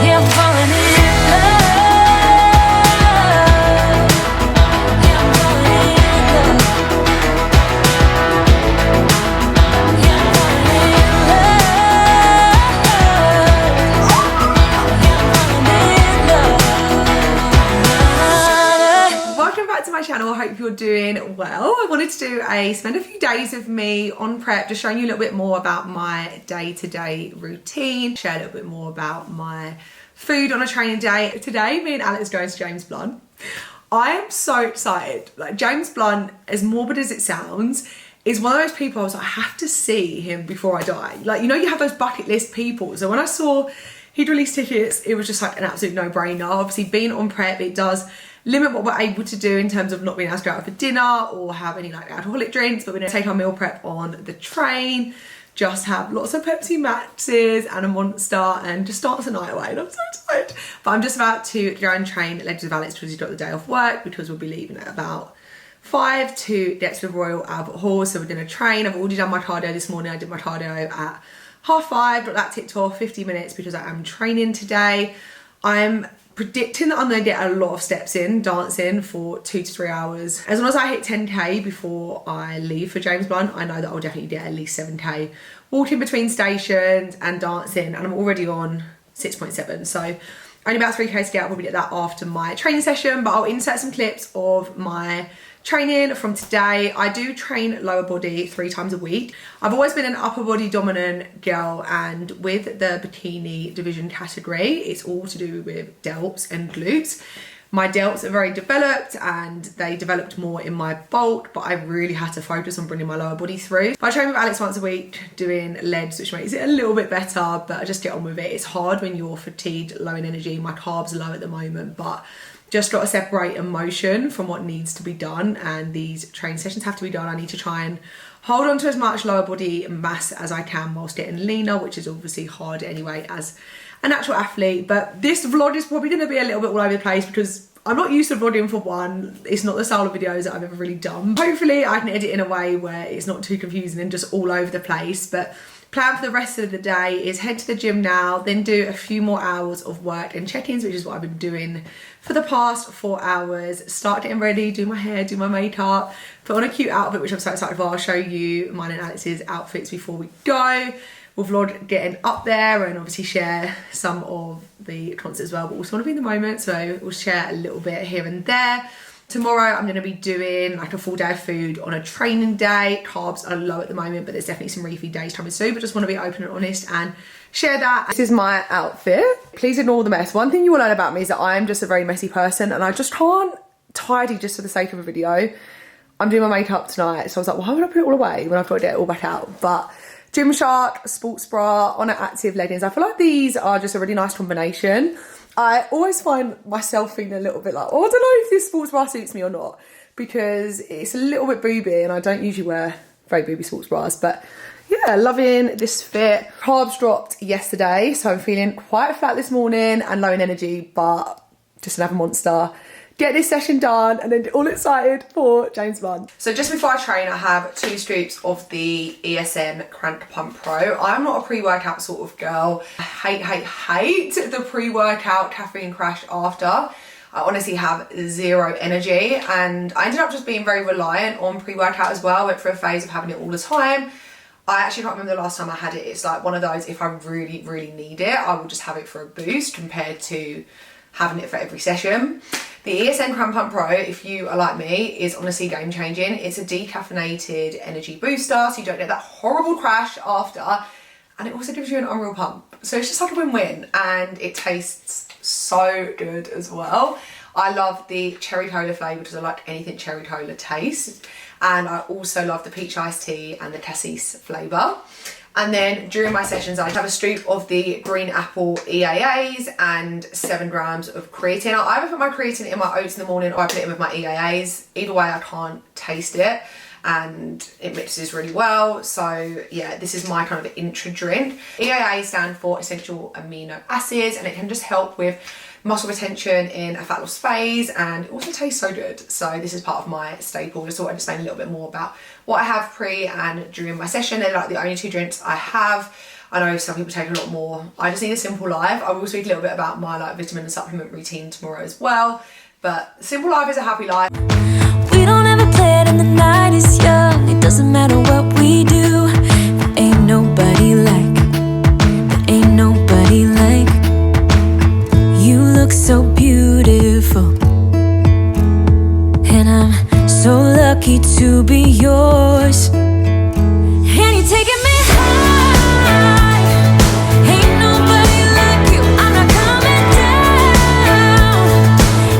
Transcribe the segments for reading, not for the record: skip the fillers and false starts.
Yeah, I'm falling in love. Yeah, I'm falling in love. Yeah, I'm falling in love. Welcome back to my channel. I hope you're doing well. I wanted to spend a few days with me on prep, just showing you a little bit more about my day-to-day routine, share a little bit more about my food on a training day. Today, me and Alex going to James Blunt. I am so excited. Like, James Blunt, as morbid as it sounds, is one of those people I was like, I have to see him before I die. Like, you know, you have those bucket list people. So when I saw he'd released tickets, it was just like an absolute no-brainer. Obviously, being on prep, it does limit what we're able to do in terms of not being able to go out for dinner or have any like alcoholic drinks, but we're gonna take our meal prep on the train, just have lots of Pepsi Maxes and a Monster and just dance the night away. And I'm so excited. But I'm just about to go and train Legends of Alex because he's got the day off work, because we'll be leaving at about 5 to the Expo Royal Albert Hall. So we're gonna train. I've already done my cardio this morning. I did my cardio at 5:30, got that ticked off, 50 minutes because I am training today. I'm predicting that I'm gonna get a lot of steps in, dancing for 2 to 3 hours. As long as I hit 10K before I leave for James Blunt, I know that I'll definitely get at least 7K walking between stations and dancing, and I'm already on 6.7. So only about 3K to get. I'll probably get that after my training session, but I'll insert some clips of my training from today. I do train lower body 3 times a week. I've always been an upper body dominant girl, and with the bikini division category, it's all to do with delts and glutes. My delts are very developed and they developed more in my bulk, but I really had to focus on bringing my lower body through. I train with Alex once a week doing legs, which makes it a little bit better, but I just get on with it. It's hard when you're fatigued, low in energy. My carbs are low at the moment, but just got to separate emotion from what needs to be done, and these training sessions have to be done. I need to try and hold on to as much lower body mass as I can whilst getting leaner, which is obviously hard anyway as a natural athlete. But this vlog is probably going to be a little bit all over the place because I'm not used to vlogging for one. It's not the style of videos that I've ever really done. Hopefully I can edit in a way where it's not too confusing and just all over the place. But plan for the rest of the day is head to the gym now, then do a few more hours of work and check-ins, which is what I've been doing for the past 4 hours. Start getting ready, do my hair, do my makeup, put on a cute outfit, which I'm so excited for. I'll show you mine and Alex's outfits before we go. We'll vlog getting up there and obviously share some of the concerts as well, but also want to be in the moment, so we'll share a little bit here and there. Tomorrow I'm going to be doing like a full day of food on a training day. Carbs are low at the moment, but there's definitely some refeed days coming soon, but just want to be open and honest and share that. This is my outfit. Please ignore the mess. One thing you will learn about me is that I'm just a very messy person and I just can't tidy just for the sake of a video. I'm doing my makeup tonight, so I was like, why would I put it all away when I've got to get it all back out? But Gymshark sports bra on an active leggings. I feel like these are just a really nice combination. I always find myself feeling a little bit like, oh, I don't know if this sports bra suits me or not, because it's a little bit booby and I don't usually wear very booby sports bras. But yeah, loving this fit. Carbs dropped yesterday, so I'm feeling quite fat this morning and low in energy, but just another Monster. Get this session done and then all excited for James Blunt. So just before I train, I have 2 scoops of the ESN Crank Pump Pro. I'm not a pre-workout sort of girl. I hate the pre-workout caffeine crash after. I honestly have 0 energy, and I ended up just being very reliant on pre-workout as well. I went through a phase of having it all the time. I actually can't remember the last time I had it. It's like one of those, if I really, really need it, I will just have it for a boost compared to having it for every session. The ESN Crank Pump Pro, if you are like me, is honestly game changing. It's a decaffeinated energy booster, so you don't get that horrible crash after, and it also gives you an unreal pump. So it's just like a win-win, and it tastes so good as well. I love the cherry cola flavour because I like anything cherry cola taste, and I also love the peach iced tea and the cassis flavour. And then during my sessions, I have a scoop of the green apple EAAs and 7 grams of creatine. I either put my creatine in my oats in the morning or I put it in with my EAAs. Either way, I can't taste it and it mixes really well. So yeah, this is my kind of intro drink. EAAs stand for essential amino acids, and it can just help with muscle retention in a fat loss phase, and it also tastes so good. So this is part of my staple. Just thought I'd explain a little bit more about what I have pre and during my session. They're like the only 2 drinks I have. I know some people take a lot more. I just need a simple life. I will speak a little bit about my like vitamin and supplement routine tomorrow as well. But simple life is a happy life. We don't ever play it and the night is young. It doesn't matter what we do. There ain't nobody like, there ain't nobody like. You look so beautiful, and I'm so lucky to be yours. And you're taking me high. Ain't nobody like you. I'm not coming down.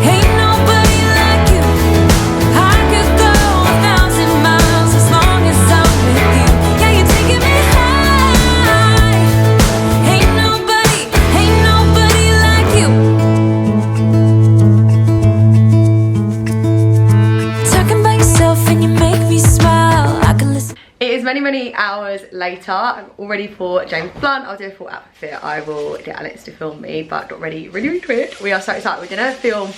Ain't nobody like you. I could go 1,000 miles as long as I'm with you. Yeah, you're taking me high. Ain't nobody like you. Talking about yourself and you make me smile. I can listen. It is many hours later. I'm all ready for James Blunt. I'll do a full outfit fit. I will get Alex to film me, but got ready really quick. We are so excited. We're gonna film.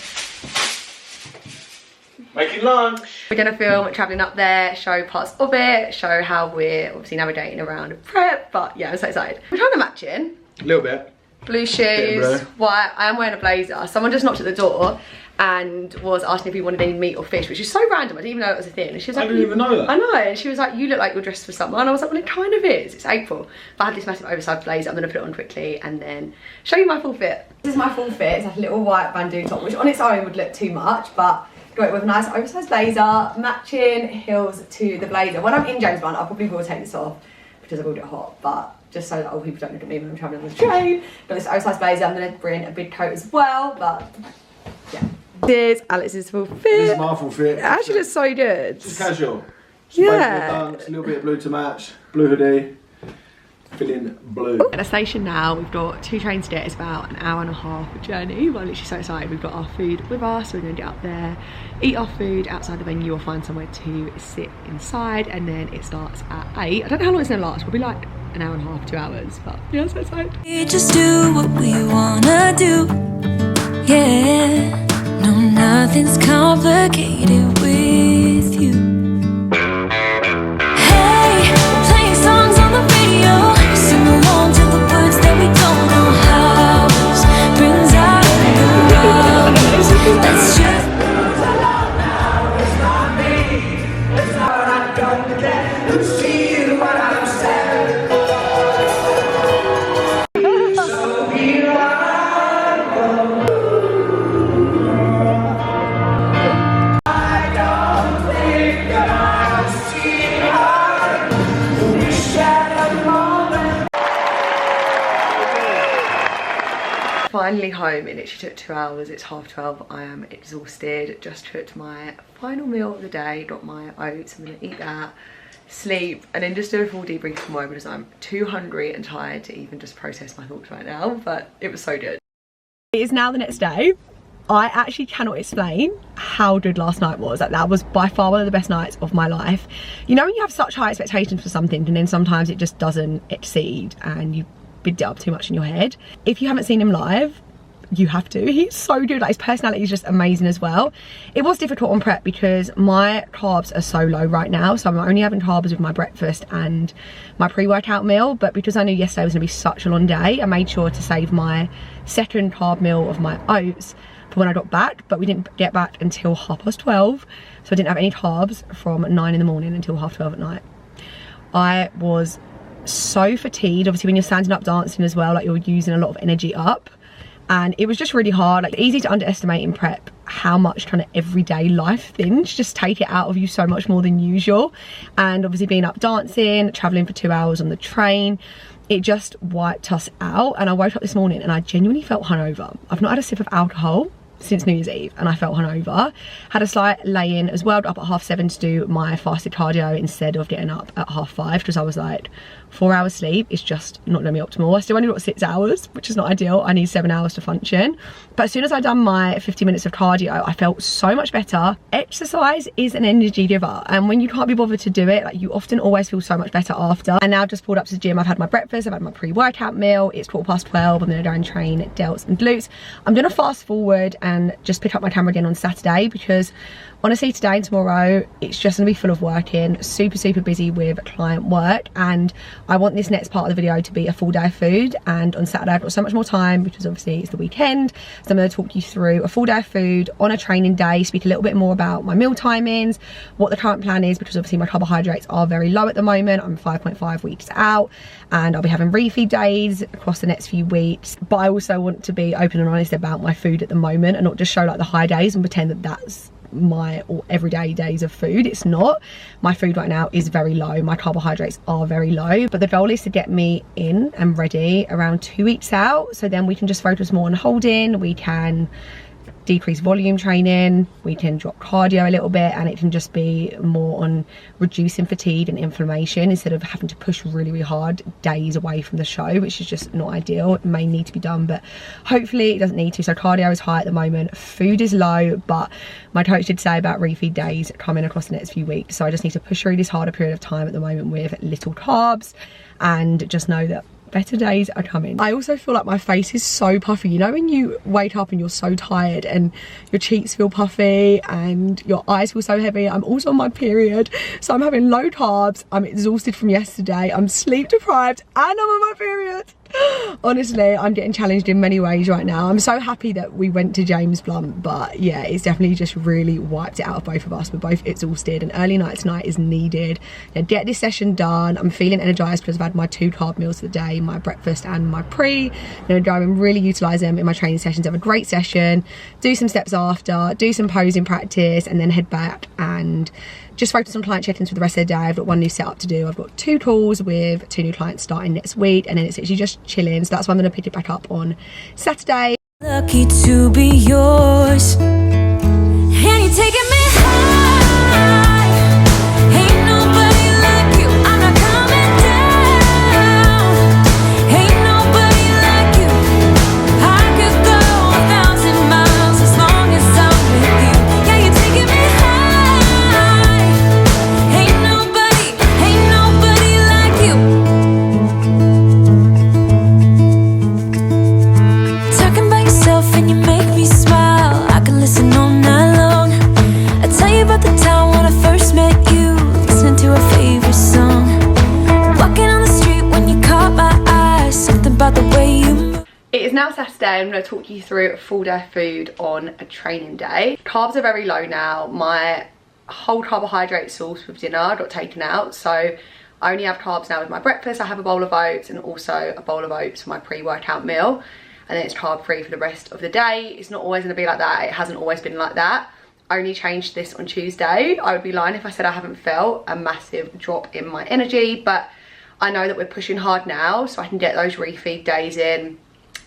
Making lunch. We're gonna film traveling up there, show parts of it, show how we're obviously navigating around prep. But yeah, I'm so excited. We're trying to match in. A little bit. Blue shoes, white. I am wearing a blazer. Someone just knocked at the door and was asking if we wanted any meat or fish, which is so random. I didn't even know it was a thing. And she was like, I didn't even know that. I know. And she was like, you look like you're dressed for summer. And I was like, well, it kind of is. It's April. But I have this massive oversized blazer. I'm going to put it on quickly and then show you my full fit. This is my full fit. It's like a little white bandeau top, which on its own would look too much, but got it with a nice oversized blazer, matching heels to the blazer. When I'm in James Blunt, I probably will take this off because I will get hot, but just so that old people don't look at me when I'm traveling on the train. Got this oversized blazer. I'm going to bring a big coat as well, but yeah. This is Alex's full fit. This is my full fit. It actually looks so good. Just casual. Yeah. Dunks, a little bit of blue to match. Blue hoodie. Feeling blue. At the station now, we've got 2 trains to get. It's about an hour and a half journey. We're literally so excited. We've got our food with us. We're going to get up there, eat our food outside the venue, or find somewhere to sit inside, and then it starts at 8. I don't know how long it's going to last. Probably like an hour and a half, 2 hours. But yeah, so excited. We just do what we wanna do. Yeah, no, nothing's complicated with you. Hey, playing songs on the radio, sing along to the words that we don't know how. Brings out the hours. Let's just. Finally home. It literally took 2 hours. It's 12:30. I am exhausted. Just cooked my final meal of the day. Got my oats. I'm gonna eat that, sleep, and then just do a full debrief tomorrow because I'm too hungry and tired to even just process my thoughts right now. But it was so good. It is now the next day. I actually cannot explain how good last night was. Like, that was by far one of the best nights of my life. You know when you have such high expectations for something and then sometimes it just doesn't exceed and you bigged it up too much in your head. If you haven't seen him live, you have to. He's so good. Like, his personality is just amazing as well. It was difficult on prep because my carbs are so low right now, so I'm only having carbs with my breakfast and my pre-workout meal. But because I knew yesterday was going to be such a long day, I made sure to save my second carb meal of my oats for when I got back. But we didn't get back until 12:30, so I didn't have any carbs from 9 in the morning until 12:30 at night. I was so fatigued. Obviously when you're standing up dancing as well, like, you're using a lot of energy up, and it was just really hard. Like, easy to underestimate in prep how much kind of everyday life things just take it out of you so much more than usual. And obviously being up dancing, traveling for 2 hours on the train, it just wiped us out. And I woke up this morning and I genuinely felt hungover. I've not had a sip of alcohol since New Year's Eve and I felt hungover. Had a slight lay-in as well, up at 7:30 to do my fasted cardio instead of getting up at 5:30 because I was like, 4 hours sleep is just not gonna be optimal. I still only got 6 hours, which is not ideal. I need 7 hours to function. But as soon as I'd done my 50 minutes of cardio, I felt so much better. Exercise is an energy giver, and when you can't be bothered to do it, like, you often always feel so much better after. And now I've just pulled up to the gym. I've had my breakfast, I've had my pre-workout meal. It's 12:15. I'm gonna go and train delts and glutes. I'm gonna fast forward and just pick up my camera again on Saturday, because honestly today and tomorrow it's just gonna be full of working, super busy with client work, and I want this next part of the video to be a full day of food. And on Saturday I've got so much more time because obviously it's the weekend, so I'm going to talk you through a full day of food on a training day, speak a little bit more about my meal timings, what the current plan is, because obviously my carbohydrates are very low at the moment. I'm 5.5 weeks out and I'll be having refeed days across the next few weeks, but I also want to be open and honest about my food at the moment and not just show like the high days and pretend that that's my or everyday days of food. It's not. My food right now is very low, my carbohydrates are very low, but the goal is to get me in and ready around 2 weeks out, so then we can just focus more on holding, we can decrease volume training, we can drop cardio a little bit, and it can just be more on reducing fatigue and inflammation instead of having to push really hard days away from the show, which is just not ideal. It may need to be done, but hopefully it doesn't need to. So cardio is high at the moment, food is low, but my coach did say about refeed days coming across the next few weeks, so I just need to push through this harder period of time at the moment with little carbs and just know that better days are coming. I also feel like my face is so puffy. You know when you wake up and you're so tired and your cheeks feel puffy and your eyes feel so heavy? I'm also on my period, so I'm having low carbs, I'm exhausted from yesterday, I'm sleep deprived, and I'm on my period. Honestly, I'm getting challenged in many ways right now. I'm so happy that we went to James Blunt, but yeah, it's definitely just really wiped it out of both of us. We're both exhausted and early night tonight is needed. Now, get this session done. I'm feeling energized because I've had my 2 carb meals of the day, my breakfast and my pre. I'm gonna go and really utilize them in my training sessions, have a great session, do some steps after, do some posing practice, and then head back and just focus on client check-ins for the rest of the day. I've got 1 new setup to do. I've got 2 calls with 2 new clients starting next week, and then it's actually just chilling. So that's why I'm going to pick it back up on Saturday. Lucky to be yours, and you're taking me high. Ain't nobody like you. I'm not coming down. Ain't nobody like you. I could go 1,000 miles as long as I'm with you. Yeah, you're taking me high. Ain't nobody like you. Talking about yourself and you make me smile. I can listen all night long. I tell you about the time when I first met you, listening to our favorite song. Walking on the street when you caught my eye, something about the way you move. It is now Saturday. I'm going to talk you through a full day of food on a training day. Carbs are very low now. My whole carbohydrate source with dinner got taken out, so I only have carbs now with my breakfast. I have a bowl of oats and also a bowl of oats for my pre-workout meal, and then it's carb free for the rest of the day. It's not always going to be like that. It hasn't always been like that. I only changed this on Tuesday. I would be lying if I said I haven't felt a massive drop in my energy, but I know that we're pushing hard now, so I can get those refeed days in.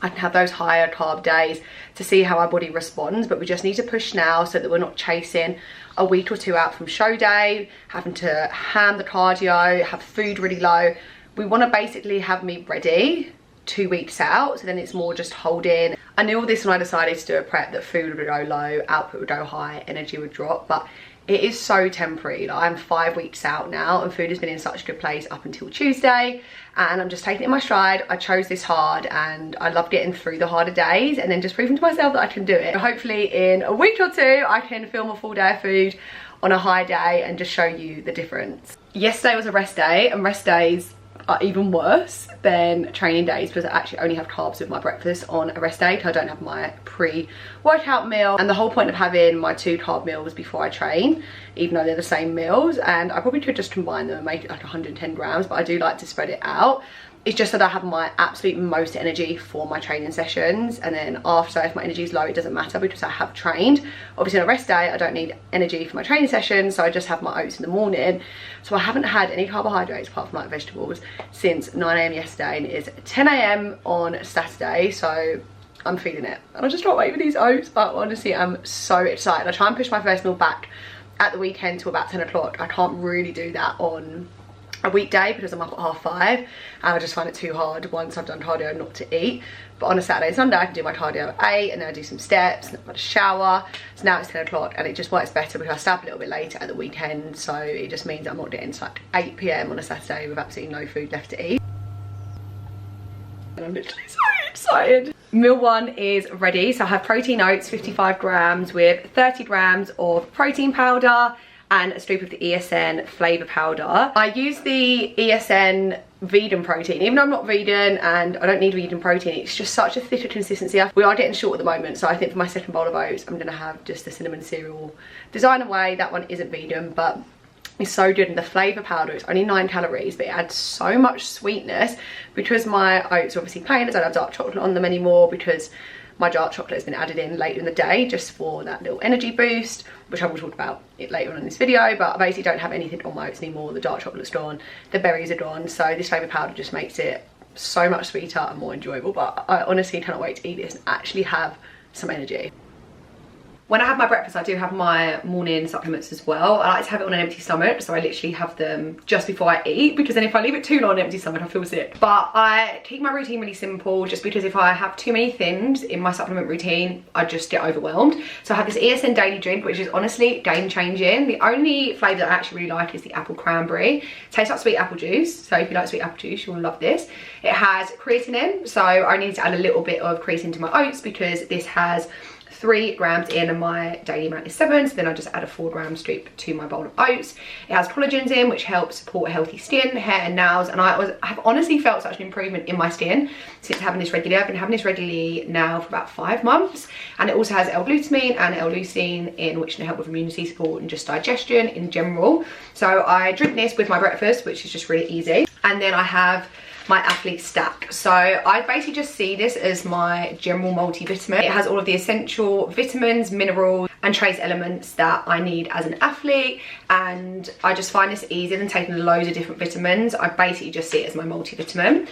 I can have those higher carb days to see how our body responds, but we just need to push now so that we're not chasing a week or 2 out from show day, having to ham the cardio, have food really low. We want to basically have me ready 2 weeks out, so then it's more just holding. I knew all this when I decided to do a prep, that food would go low, output would go high, energy would drop, but it is so temporary. Like, I'm 5 weeks out now and food has been in such a good place up until Tuesday, and I'm just taking it in my stride. I chose this hard and I love getting through the harder days and then just proving to myself that I can do it. Hopefully in a week or 2 I can film a full day of food on a high day and just show you the difference. Yesterday was a rest day, and rest days are even worse than training days because I actually only have carbs with my breakfast on a rest day because I don't have my pre-workout meal. And the whole point of having my 2 carb meals before I train, even though they're the same meals, and I probably could just combine them and make it like 110 grams, but I do like to spread it out. It's just that I have my absolute most energy for my training sessions, and then after, if my energy is low, it doesn't matter because I have trained. Obviously on a rest day I don't need energy for my training session, so I just have my oats in the morning. So I haven't had any carbohydrates apart from like vegetables since 9 AM yesterday, and it is 10 AM on Saturday, so I'm feeling it. And I just can't wait for these oats, but honestly I'm so excited. I try and push my first meal back at the weekend to about 10 o'clock. I can't really do that on a weekday because I'm up at 5:30 and I just find it too hard once I've done cardio not to eat. But on a Saturday and Sunday I can do my cardio at 8 and then I do some steps and I've got a shower. So now it's 10 o'clock and it just works better because I stay up a little bit later at the weekend, so it just means I'm not getting to like 8 PM on a Saturday with absolutely no food left to eat. and I'm literally so excited. Meal 1 is ready. So I have protein oats, 55 grams with 30 grams of protein powder and a scoop of the ESN flavour powder. I use the ESN vegan protein, even though I'm not vegan and I don't need vegan protein, it's just such a thicker consistency. We are getting short at the moment, so I think for my second bowl of oats, I'm gonna have just the cinnamon cereal designer way. That one isn't vegan, but it's so good. And the flavour powder is only 9 calories, but it adds so much sweetness because my oats are obviously plain. I don't have dark chocolate on them anymore because my dark chocolate has been added in later in the day just for that little energy boost, which I will talk about it later on in this video. But I basically don't have anything on my oats anymore. The dark chocolate's gone, the berries are gone, so this flavour powder just makes it so much sweeter and more enjoyable. But I honestly cannot wait to eat this and actually have some energy. When I have my breakfast, I do have my morning supplements as well. I like to have it on an empty stomach, so I literally have them just before I eat, because then if I leave it too long on an empty stomach, I feel sick. But I keep my routine really simple, just because if I have too many things in my supplement routine, I just get overwhelmed. So I have this ESN daily drink, which is honestly game changing. The only flavour that I actually really like is the apple cranberry. It tastes like sweet apple juice, so if you like sweet apple juice, you'll love this. It has creatine in, so I need to add a little bit of creatine to my oats because this has 3 grams in and my daily amount is 7, so then I just add a 4 gram scoop to my bowl of oats. It has collagens in, which help support healthy skin, hair and nails, and I have honestly felt such an improvement in my skin since having this regularly. I've been having this regularly now for about 5 months, and it also has L-glutamine and L-leucine in, which can help with immunity support and just digestion in general. So I drink this with my breakfast, which is just really easy, and then I have my athlete stack. So I basically just see this as my general multivitamin. It has all of the essential vitamins, minerals and trace elements that I need as an athlete, and I just find this easier than taking loads of different vitamins. I basically just see it as my multivitamin.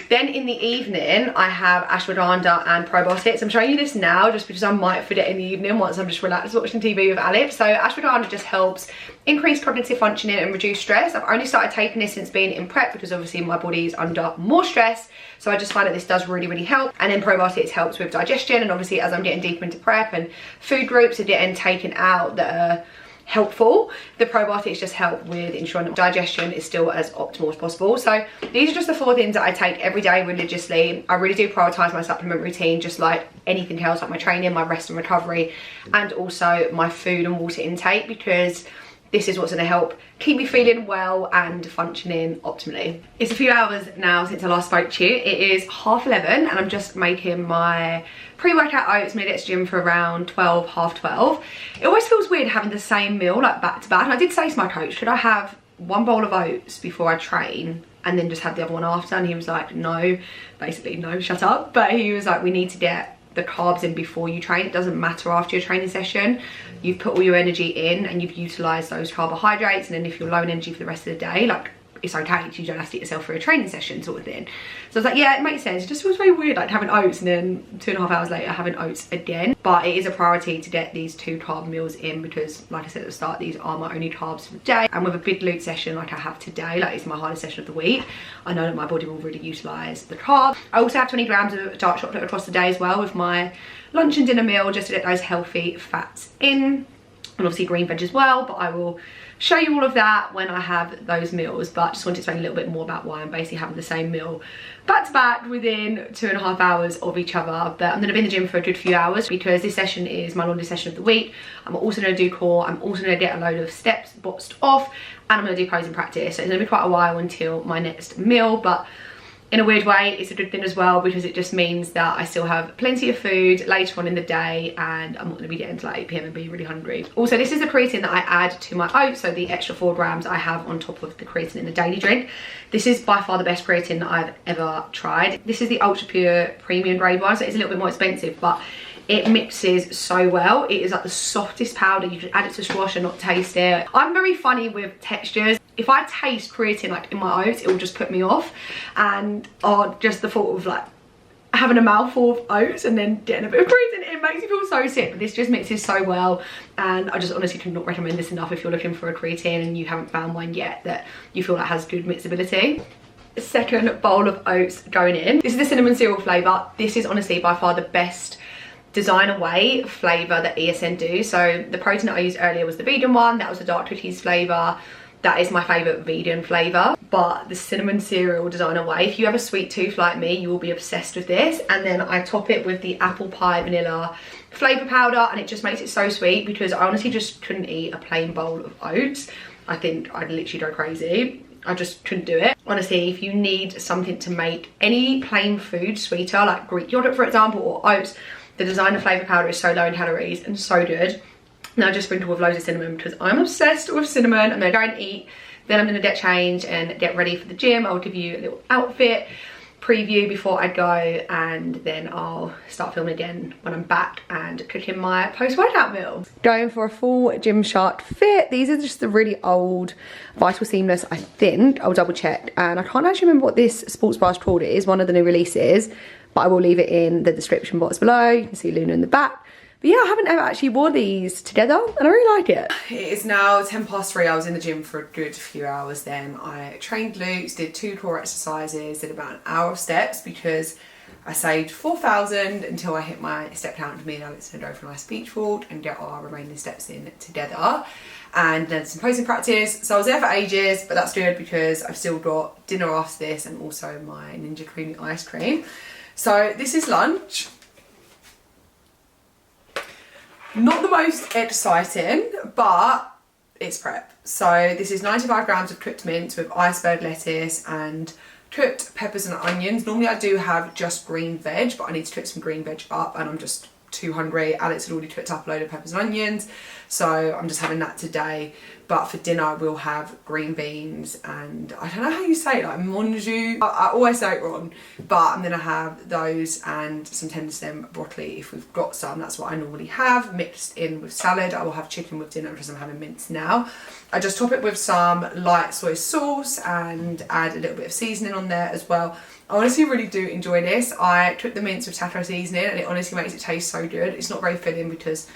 Then in the evening, I have ashwagandha and probiotics. I'm showing you this now just because I might forget in the evening once I'm just relaxed watching TV with Alex. So ashwagandha just helps increase cognitive functioning and reduce stress. I've only started taking this since being in prep because obviously my body is under more stress. So I just find that this does really, really help. And then probiotics helps with digestion. And obviously as I'm getting deeper into prep and food groups are getting taken out that are helpful, the probiotics just help with ensuring that digestion is still as optimal as possible. So these are just the 4 things that I take every day religiously. I really do prioritize my supplement routine just like anything else, like my training, my rest and recovery, and also my food and water intake, because this is what's going to help keep me feeling well and functioning optimally. It's a few hours now since I last spoke to you. It is 11:30 and I'm just making my pre-workout oats. Made it to gym for around 12, half 12. It always feels weird having the same meal like back to back. And I did say to my coach, should I have 1 bowl of oats before I train and then just have the other one after? And he was like, no, basically no, shut up. But he was like, we need to get the carbs in before you train. It doesn't matter after your training session. You've put all your energy in and you've utilized those carbohydrates, and then if you're low in energy for the rest of the day, like, it's okay, you don't have to eat yourself for a training session sort of thing. So I was like, yeah, it makes sense. It just feels very weird like having oats and then 2.5 hours later having oats again. But it is a priority to get these 2 carb meals in because, like I said at the start, these are my only carbs for the day. And with a big glute session like I have today, like it's my hardest session of the week, I know that my body will really utilize the carbs. I also have 20 grams of dark chocolate across the day as well with my lunch and dinner meal, just to get those healthy fats in, and obviously green veg as well. But I will show you all of that when I have those meals. But just wanted to explain a little bit more about why I'm basically having the same meal back to back within 2.5 hours of each other. But I'm going to be in the gym for a good few hours because this session is my longest session of the week. I'm also going to do core, I'm also going to get a load of steps boxed off, and I'm going to do posing practice. So it's going to be quite a while until my next meal, but in a weird way, it's a good thing as well because it just means that I still have plenty of food later on in the day and I'm not going to be getting to like 8 PM and be really hungry. Also, this is the creatine that I add to my oats, so the extra 4 grams I have on top of the creatine in the daily drink. This is by far the best creatine that I've ever tried. This is the ultra pure premium grade one, so it's a little bit more expensive, but it mixes so well. It is like the softest powder. You can add it to squash and not taste it. I'm very funny with textures. If I taste creatine like in my oats, it will just put me off. And just the thought of like having a mouthful of oats and then getting a bit of creatine, it makes me feel so sick. But this just mixes so well, and I just honestly cannot recommend this enough if you're looking for a creatine and you haven't found one yet that you feel like has good mixability. Second bowl of oats going in. This is the cinnamon cereal flavour. This is honestly by far the best designer way flavour that ESN do. So the protein that I used earlier was the vegan one. That was the dark cookies flavour. that is my favourite vegan flavour. But the cinnamon cereal designer way, if you have a sweet tooth like me, you will be obsessed with this. And then I top it with the apple pie vanilla flavour powder, and it just makes it so sweet, because I honestly just couldn't eat a plain bowl of oats. I think I'd literally go crazy. I just couldn't do it. Honestly, if you need something to make any plain food sweeter, like Greek yogurt for example, or oats, the designer flavour powder is so low in calories and so good. Now just sprinkle with loads of cinnamon, because I'm obsessed with cinnamon. I'm gonna go and eat, then I'm gonna get changed and get ready for the gym. I'll give you a little outfit preview before I go, and then I'll start filming again when I'm back and cooking my post-workout meal. Going for a full Gymshark fit. These are just the really old Vital Seamless, I think. I'll double check, and I can't actually remember what this sports bra is called. It is one of the new releases, but I will leave it in the description box below. You can see Luna in the back. But yeah, I haven't ever actually worn these together, and I really like it. It is now 3:10. I was in the gym for a good few hours then. I trained glutes, did 2 core exercises, did about an hour of steps, because I saved 4,000 until I hit my step count. Me and Alex are going to go for a nice beach walk and get our remaining steps in together. And then some posing practice. So I was there for ages, but that's good because I've still got dinner after this and also my Ninja Creamy ice cream. So this is lunch. Not the most exciting, but it's prep. So this is 95 grams of cooked mince with iceberg lettuce and cooked peppers and onions. Normally I do have just green veg, but I need to cook some green veg up, and I'm just too hungry. Alex had already cooked up a load of peppers and onions, so I'm just having that today. But for dinner we'll have green beans and I don't know how you say it, like monjou. I always say it wrong, but I'm gonna have those and some tender stem broccoli if we've got some. That's what I normally have, mixed in with salad. I will have chicken with dinner because I'm having mince now. I just top it with some light soy sauce and add a little bit of seasoning on there as well. I honestly really do enjoy this. I cook the mince with taco seasoning and it honestly makes it taste so good. It's not very filling because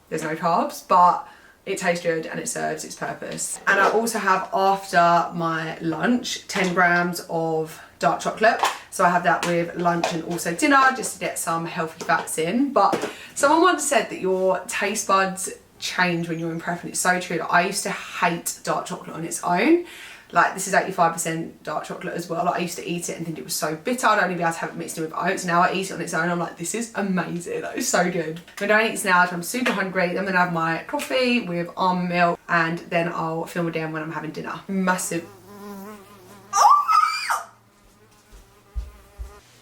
there's no carbs, but it tastes good and it serves its purpose. And I also have, after my lunch, 10 grams of dark chocolate. So I have that with lunch and also dinner, just to get some healthy fats in. But someone once said that your taste buds change when you're in prep, and it's so true. Like, I used to hate dark chocolate on its own. Like, this is 85% dark chocolate as well. Like, I used to eat it and think it was so bitter. I'd only be able to have it mixed in with oats. Now I eat it on its own. I'm like, this is amazing. That is so good. I'm going to eat this now. I'm super hungry. Then I'm going to have my coffee with almond milk, and then I'll film again when I'm having dinner. Massive. Oh!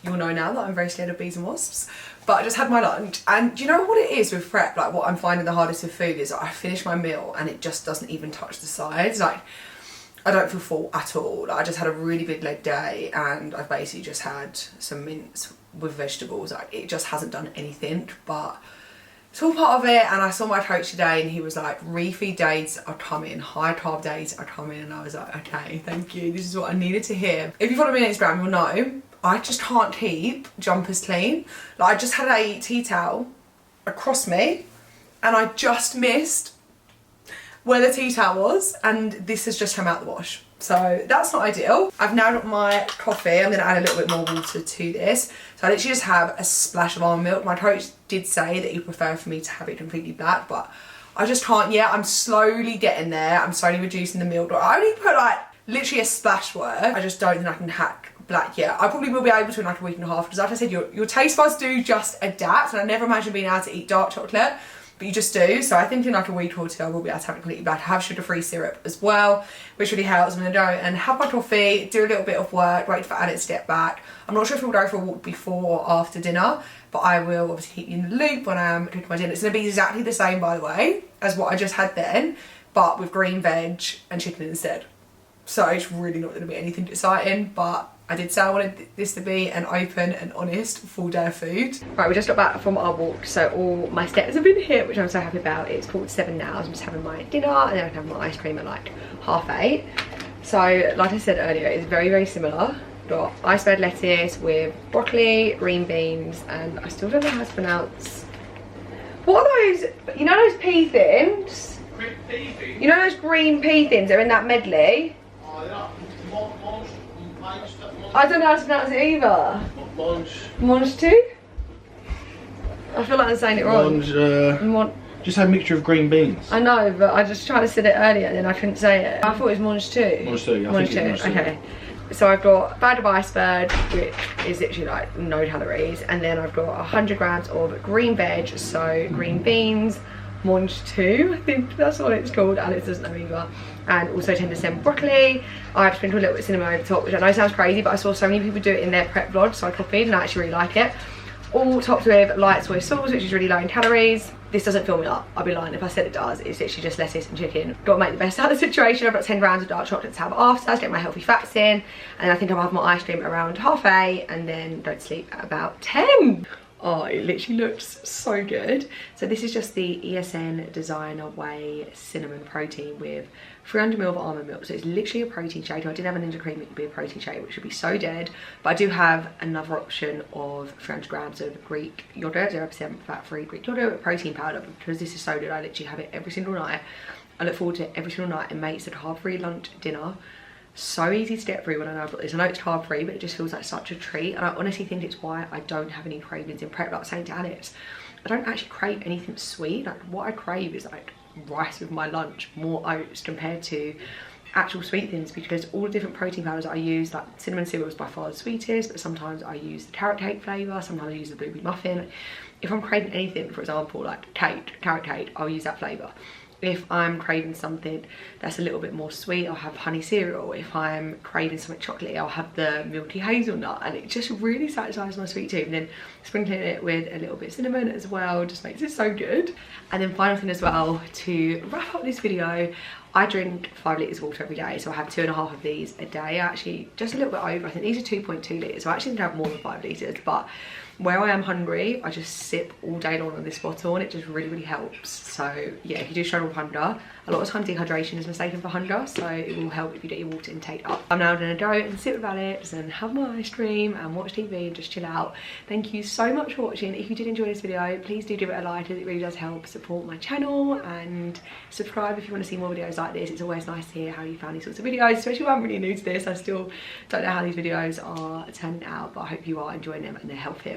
You'll know now that I'm very scared of bees and wasps. But I just had my lunch, and do you know what it is with prep? Like, what I'm finding the hardest with food is I finish my meal and it just doesn't even touch the sides. Like, I don't feel full at all. Like, I just had a really big leg day and I've basically just had some mince with vegetables. Like, it just hasn't done anything, but it's all part of it. And I saw my coach today and he was like, refeed days are coming, high carb days are coming. And I was like, okay, thank you. This is what I needed to hear. If you follow me on Instagram, you'll know I just can't keep jumpers clean. Like, I just had a tea towel across me and I just missed where the tea towel was, and this has just come out the wash. So that's not ideal. I've now got my coffee. I'm gonna add a little bit more water to this. So I literally just have a splash of almond milk. My coach did say that he'd prefer for me to have it completely black, but I just can't yet. I'm slowly getting there. I'm slowly reducing the milk. I only put like literally a splash worth. I just don't think I can hack black yet. I probably will be able to in like a week and a half, because like I said, your taste buds do just adapt, and I never imagined being able to eat dark chocolate, but you just do. So I think in like a week or two I will be able to have it completely black. I have sugar-free syrup as well, which really helps. I'm gonna go and have my coffee, do a little bit of work, wait for Alex to get back. I'm not sure if we'll go for a walk before or after dinner, but I will obviously keep you in the loop when I'm cooking my dinner. It's gonna be exactly the same, by the way, as what I just had then, but with green veg and chicken instead. So it's really not gonna be anything exciting, but I did say I wanted this to be an open and honest full day of food. Right, we just got back from our walk, so all my steps have been hit, which I'm so happy about. It's 7:15 now, so I'm just having my dinner and then I can have my ice cream at like 8:30. So like I said earlier, it's very, very similar. Got iceberg lettuce with broccoli, green beans, and I still don't know how to pronounce. What are those, you know those pea thins? Pea thins? You know those green pea thins, they're in that medley? Oh, yeah. I don't know how to pronounce it either. Monge too? I feel like I'm saying it wrong. Just had a mixture of green beans. I know, but I just tried to say it earlier and then I couldn't say it. I thought it was Monge 2. Monge 2, I Monge think it's 2, Monge 2. okay. So I've got bag of iceberg, which is literally like no calories, and then I've got 100 grams of green veg, so green beans, Monge 2, I think that's what it's called, Alex doesn't know either, and also 10% broccoli. I've sprinkled a little bit of cinnamon over the top, which I know sounds crazy, but I saw so many people do it in their prep vlog, so I copied and I actually really like it. All topped with light soy sauce, which is really low in calories. This doesn't fill me up, I'll be lying if I said it does. It's literally just lettuce and chicken. Got to make the best out of the situation. I've got 10 grams of dark chocolate to have after, to get my healthy fats in. And I think I'll have my ice cream around 8:30 and then go to sleep at about 10. Oh, it literally looks so good. So this is just the ESN Designer Whey Cinnamon Protein with 300 ml of almond milk. So it's literally a protein shake. If I didn't have an Ninja Cream, it could be a protein shake, which would be so dead. But I do have another option of 300 grams of Greek yogurt, 0% fat-free Greek yogurt with protein powder, because this is so good. I literally have it every single night. I look forward to it every single night, and makes it carb-free lunch, dinner. So easy to get through when I know I've got this. I know it's carb free, but it just feels like such a treat, and I honestly think it's why I don't have any cravings in prep. Like I was saying to Alex, I don't actually crave anything sweet. Like what I crave is like rice with my lunch, more oats compared to actual sweet things, because all the different protein powders I use, like cinnamon cereal is by far the sweetest, but sometimes I use the carrot cake flavour, sometimes I use the blueberry muffin. If I'm craving anything, for example like carrot cake, I'll use that flavour. If I'm craving something that's a little bit more sweet, I'll have honey cereal. If I'm craving something chocolatey, I'll have the milky hazelnut, and it just really satisfies my sweet tooth. And then sprinkling it with a little bit of cinnamon as well just makes it so good. And then final thing as well, to wrap up this video, I drink 5 litres of water every day, so I have 2.5 of these a day. Actually, just a little bit over. I think these are 2.2 litres, so I actually think I have more than 5 litres, but where I am hungry, I just sip all day long on this bottle, and it just really, really helps. So yeah, if you do struggle with hunger, a lot of time dehydration is mistaken for hunger, so it will help if you get your water intake up. I'm now gonna go and sit with Alex and have my ice cream and watch TV and just chill out. Thank you so much for watching. If you did enjoy this video, please do give it a like, as it really does help support my channel, and subscribe if you want to see more videos like this. It's always nice to hear how you found these sorts of videos, especially when I'm really new to this. I still don't know how these videos are turning out, but I hope you are enjoying them and they're helping.